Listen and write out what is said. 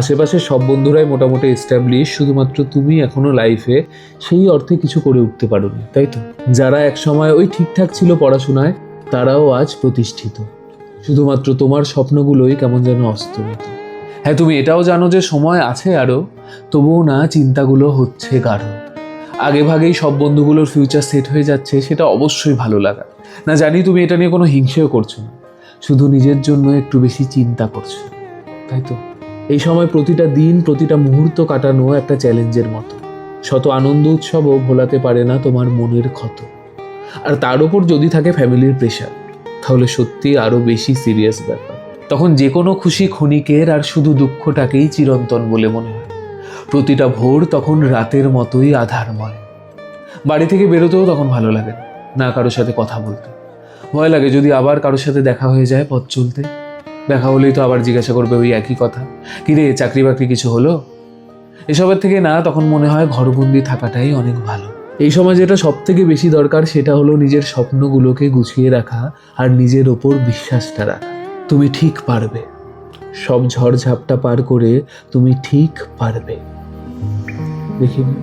আশেপাশে সব বন্ধুরাই মোটামুটি এস্টাবলিশ, শুধুমাত্র তুমি এখনো লাইফে সেই অর্থে কিছু করে উঠতে পারোনি, তাই তো? যারা একসময় ওই ঠিকঠাক ছিল পড়াশোনায়, তারাও আজ প্রতিষ্ঠিত। শুধুমাত্র তোমার স্বপ্নগুলোই কেমন যেন অস্তমিত। হ্যাঁ, তুমি এটাও জানো যে সময় আছে আরও, তবুও না চিন্তাগুলো হচ্ছে গাঢ়। আগে ভাগেই সব বন্ধুগুলোর ফিউচার সেট হয়ে যাচ্ছে, সেটা অবশ্যই ভালো লাগা না। জানি তুমি এটা নিয়ে কোনো হিংসেও করছো না, শুধু নিজের জন্য একটু বেশি চিন্তা করছো, তাই তো? এই সময় প্রতিটা দিন, প্রতিটা মুহূর্ত কাটানো একটা চ্যালেঞ্জের মতো। শত আনন্দ উৎসবও ভোলাতে পারে না তোমার মনের ক্ষত। আর তার উপর যদি থাকে ফ্যামিলির প্রেশার, তাহলে সত্যি আরও বেশি সিরিয়াস ব্যাপার। তখন যে কোনো খুশি ক্ষণিকের, আর শুধু দুঃখটাকেই চিরন্তন বলে মনে হয়। প্রতিটা ভোর তখন রাতের মতোই আধারময়। বাড়ি থেকে বেরোতেও তখন ভালো লাগে না কারোর সাথে কথা বলতে। ভয় লাগে যদি আবার কারোর সাথে দেখা হয়ে যায় পথ চলতে। দেখা হলেই তো আবার জিজ্ঞাসা করবে ওই একই কথা, কিরে চাকরি বাকরি কিছু হলো? এসবের থেকে না তখন মনে হয় ঘরবন্দি থাকাটাই অনেক ভালো। এই সময় যেটা সব থেকে বেশি দরকার সেটা হলো নিজের স্বপ্নগুলোকে গুছিয়ে রাখা আর নিজের ওপর বিশ্বাসটা রাখা। তুমি ঠিক পারবে, সব ঝড় ঝাপটা পার করে তুমি ঠিক পারবে। দেখিনি